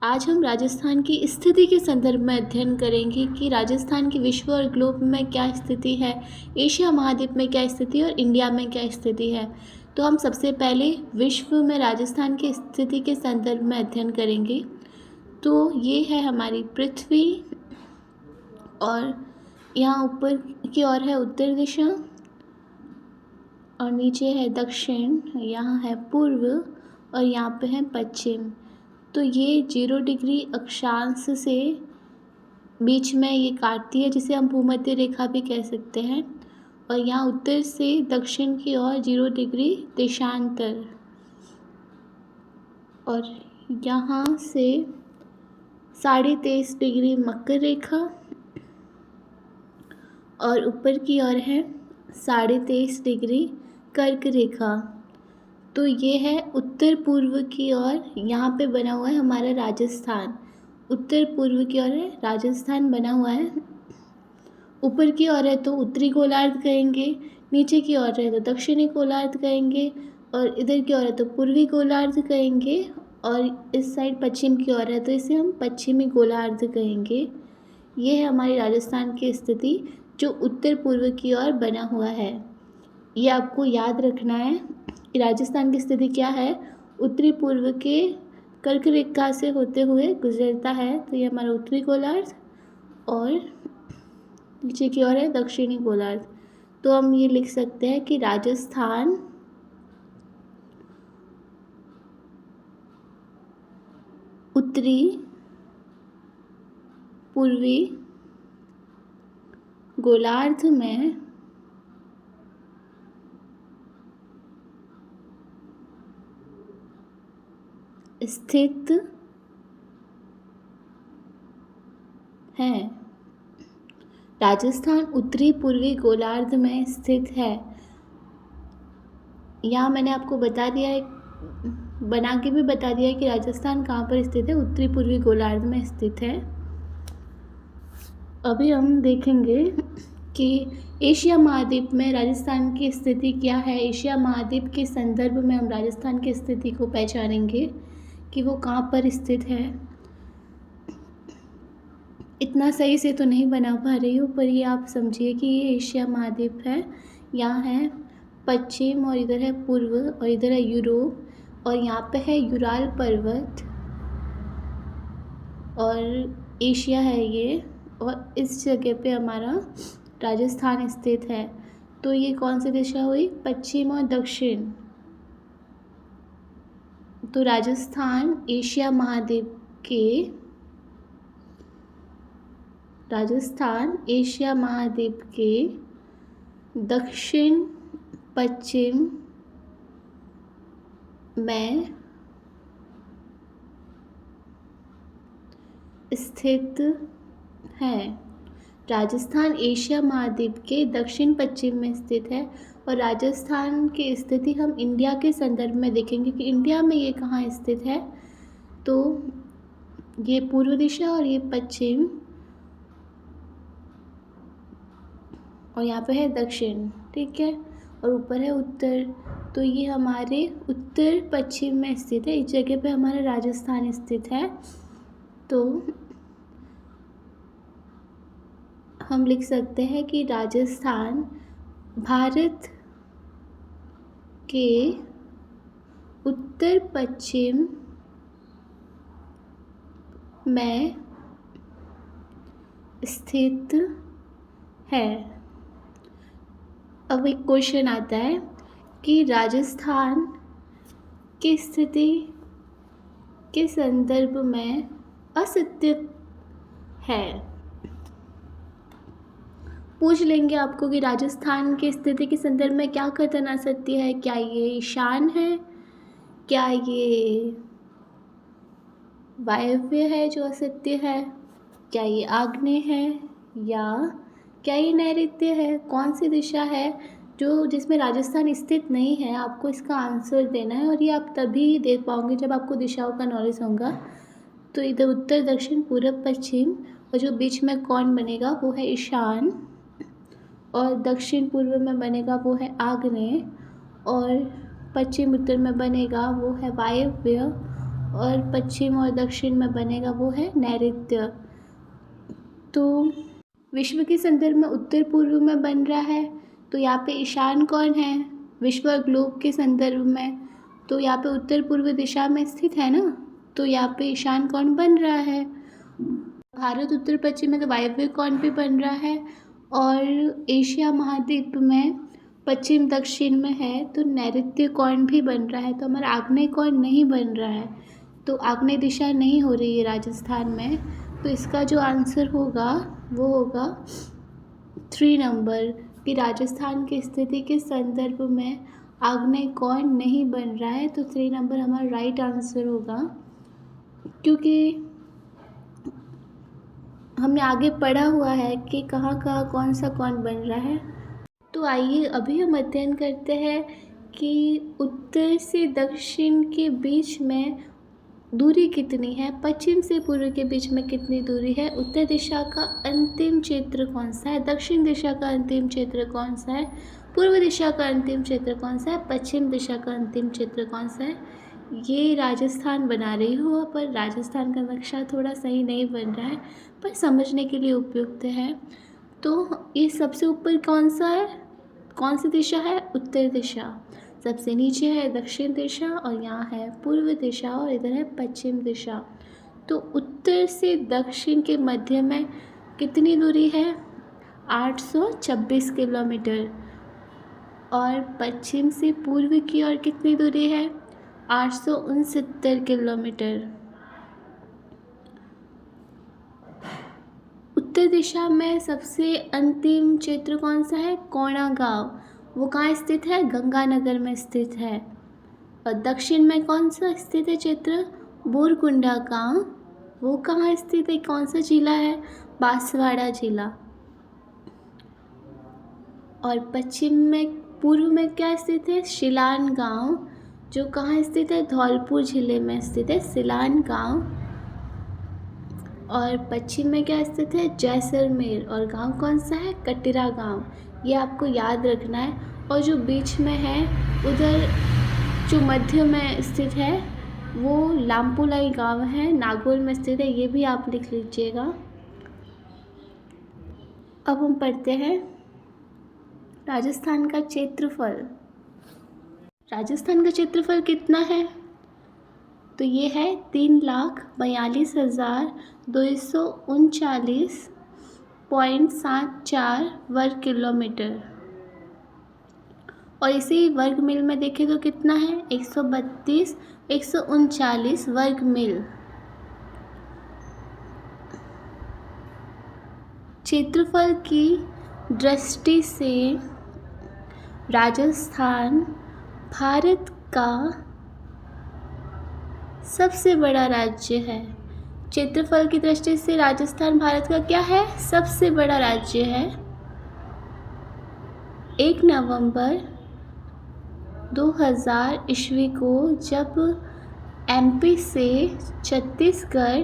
आज हम राजस्थान की स्थिति के संदर्भ में अध्ययन करेंगे कि राजस्थान की विश्व और ग्लोब में क्या स्थिति है, एशिया महाद्वीप में क्या स्थिति है और इंडिया में क्या स्थिति है। तो हम सबसे पहले विश्व में राजस्थान की स्थिति के संदर्भ में अध्ययन करेंगे। तो ये है हमारी पृथ्वी और यहाँ ऊपर की ओर है उत्तर दिशा और नीचे है दक्षिण, यहाँ है पूर्व और यहाँ पे है पश्चिम। तो ये 0 डिग्री अक्षांश से बीच में ये काटती है, जिसे हम भूमध्य रेखा भी कह सकते हैं। और यहाँ उत्तर से दक्षिण की ओर 0 डिग्री देशांतर और यहाँ से 23.5 डिग्री मकर रेखा और ऊपर की ओर है 23.5 डिग्री कर्क रेखा। तो ये है उत्तर पूर्व की ओर, यहाँ पे बना हुआ है हमारा राजस्थान। उत्तर पूर्व की ओर है राजस्थान बना हुआ है। ऊपर की ओर है तो उत्तरी गोलार्ध कहेंगे, नीचे की ओर है तो दक्षिणी गोलार्ध कहेंगे और इधर की ओर है तो पूर्वी गोलार्ध कहेंगे और इस साइड पश्चिम की ओर है तो इसे हम पश्चिमी गोलार्ध कहेंगे। ये है हमारी राजस्थान की स्थिति जो उत्तर पूर्व की ओर बना हुआ है। ये आपको याद रखना है कि राजस्थान की स्थिति क्या है, उत्तरी पूर्व के कर्क रेखा से होते हुए गुजरता है। तो ये हमारा उत्तरी गोलार्ध और नीचे की ओर है दक्षिणी गोलार्ध। तो हम ये लिख सकते हैं कि राजस्थान उत्तरी पूर्वी गोलार्ध में स्थित है। राजस्थान उत्तरी पूर्वी गोलार्ध में स्थित है। यहाँ मैंने आपको बता दिया है, बना के भी बता दिया है कि राजस्थान कहाँ पर स्थित है, उत्तरी पूर्वी गोलार्ध में स्थित है। अभी हम देखेंगे कि एशिया महाद्वीप में राजस्थान की स्थिति क्या है। एशिया महाद्वीप के संदर्भ में हम राजस्थान की स्थिति को पहचानेंगे कि वो कहाँ पर स्थित है। इतना सही से तो नहीं बना पा रही हूँ, पर ये आप समझिए कि ये एशिया महाद्वीप है। यहाँ है पश्चिम और इधर है पूर्व और इधर है यूरोप और यहाँ पे है यूराल पर्वत और एशिया है ये, और इस जगह पे हमारा राजस्थान स्थित है। तो ये कौन सी दिशा हुई, पश्चिम और दक्षिण। तो राजस्थान एशिया महाद्वीप के दक्षिण पश्चिम में स्थित है। राजस्थान एशिया महाद्वीप के दक्षिण पश्चिम में स्थित है और राजस्थान की स्थिति हम इंडिया के संदर्भ में देखेंगे कि इंडिया में ये कहाँ स्थित है। तो ये पूर्व दिशा और ये पश्चिम और यहाँ पे है दक्षिण, ठीक है, और ऊपर है उत्तर। तो ये हमारे उत्तर पश्चिम में स्थित है। इस जगह पे हमारा राजस्थान स्थित है। तो हम लिख सकते हैं कि राजस्थान भारत के उत्तर पश्चिम में स्थित है। अब एक क्वेश्चन आता है कि राजस्थान की स्थिति के संदर्भ में असत्य है। पूछ लेंगे आपको कि राजस्थान की स्थिति के संदर्भ में क्या कथन असत्य है। क्या ये ईशान है, क्या ये वायव्य है जो असत्य है, क्या ये आग्नेय है या क्या ये नैऋत्य है। कौन सी दिशा है जो जिसमें राजस्थान स्थित नहीं है, आपको इसका आंसर देना है। और ये आप तभी दे पाओगे जब आपको दिशाओं का नॉलेज होगा। तो इधर उत्तर दक्षिण पूर्व पश्चिम और जो बीच में कौन बनेगा वो है ईशान और दक्षिण पूर्व में बनेगा वो है आग्नेय और पश्चिम उत्तर में बनेगा वो है वायव्य और पश्चिम और दक्षिण में बनेगा वो है नैऋत्य। तो विश्व के संदर्भ में उत्तर पूर्व में बन रहा है, तो यहाँ पे ईशान कौन है विश्व ग्लोब के संदर्भ में, तो यहाँ पे उत्तर पूर्व दिशा में स्थित है ना, तो यहाँ पे ईशान कौन बन रहा है। भारत उत्तर पश्चिम में तो वायव्य कौन भी बन रहा है, और एशिया महाद्वीप में पश्चिम दक्षिण में है तो नैऋत्य कौन भी बन रहा है, तो हमारा आग्नेय कौन नहीं बन रहा है, तो आग्नेय दिशा नहीं हो रही है राजस्थान में। तो इसका जो आंसर होगा वो होगा 3 नंबर कि राजस्थान की स्थिति के संदर्भ में आग्नेय कौन नहीं बन रहा है, तो 3 नंबर हमारा राइट आंसर होगा। क्योंकि हमने आगे पढ़ा हुआ है कि कहाँ कहाँ कौन सा कौन बन रहा है। तो आइए अभी हम अध्ययन करते हैं कि उत्तर से दक्षिण के बीच में दूरी कितनी है, पश्चिम से पूर्व के बीच में कितनी दूरी है, उत्तर दिशा का अंतिम क्षेत्र कौन सा है, दक्षिण दिशा का अंतिम क्षेत्र कौन सा है, पूर्व दिशा का अंतिम क्षेत्र कौन सा है, पश्चिम दिशा का अंतिम क्षेत्र कौन सा है। ये राजस्थान बना रही हो, पर राजस्थान का नक्शा थोड़ा सही नहीं बन रहा है, पर समझने के लिए उपयुक्त है। तो ये सबसे ऊपर कौन सा है, कौन सी दिशा है, उत्तर दिशा। सबसे नीचे है दक्षिण दिशा, और यहाँ है पूर्व दिशा, और इधर है पश्चिम दिशा। तो उत्तर से दक्षिण के मध्य में कितनी दूरी है, 826 किलोमीटर, और पश्चिम से पूर्व की ओर कितनी दूरी है, 869 किलोमीटर। उत्तर दिशा में सबसे अंतिम क्षेत्र कौन सा है, कोणागांव, वो कहाँ स्थित है, गंगानगर में स्थित है। और दक्षिण में कौन सा स्थित है क्षेत्र, बोरकुंडा गांव, वो कहाँ स्थित है, कौन सा जिला है, बांसवाड़ा जिला। और पश्चिम में पूर्व में क्या स्थित है, सिलान गांव, जो कहाँ स्थित है, धौलपुर जिले में स्थित है सिलान गांव। और पश्चिम में क्या स्थित है, जैसलमेर, और गांव कौन सा है, कटरा गांव। ये आपको याद रखना है। और जो बीच में है उधर जो मध्य में स्थित है वो लामपुलाई गांव है, नागौर में स्थित है, ये भी आप लिख लीजिएगा। अब हम पढ़ते हैं राजस्थान का क्षेत्रफल। राजस्थान का क्षेत्रफल कितना है, तो ये है 3,42,239.74 वर्ग किलोमीटर। और इसी वर्ग मील में देखें तो कितना है, 139 वर्ग मील। क्षेत्रफल की दृष्टि से राजस्थान भारत का सबसे बड़ा राज्य है। क्षेत्रफल की दृष्टि से राजस्थान भारत का क्या है, सबसे बड़ा राज्य है। 1 नवंबर 2000 ईस्वी को जब एमपी से छत्तीसगढ़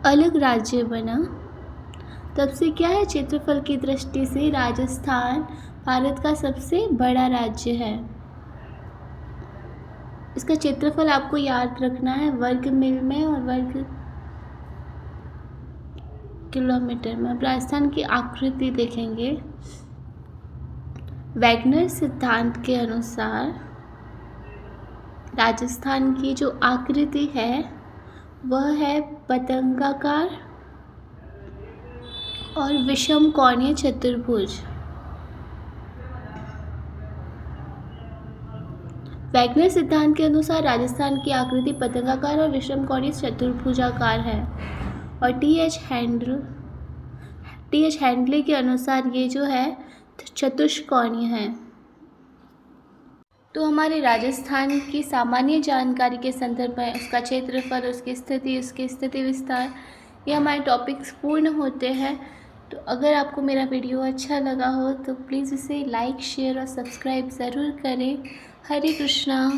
अलग राज्य बना, तब से क्या है, क्षेत्रफल की दृष्टि से राजस्थान भारत का सबसे बड़ा राज्य है। इसका क्षेत्रफल आपको याद रखना है वर्ग मील में और वर्ग किलोमीटर में। अब राजस्थान की आकृति देखेंगे। वैगनर सिद्धांत के अनुसार राजस्थान की जो आकृति है वह है पतंगाकार और विषम कोणीय चतुर्भुज। वैगनर सिद्धांत के अनुसार राजस्थान की आकृति पतंगाकार और विषम कोणीय चतुर्भुजाकार है। और टी.एच. हैंडले के अनुसार ये जो है चतुष्कोणीय है। तो हमारे राजस्थान की सामान्य जानकारी के संदर्भ में उसका क्षेत्रफल, उसकी स्थिति विस्तार, ये हमारे टॉपिक्स पूर्ण होते हैं। तो अगर आपको मेरा वीडियो अच्छा लगा हो तो प्लीज़ इसे लाइक, शेयर और सब्सक्राइब ज़रूर करें। हरे कृष्णा।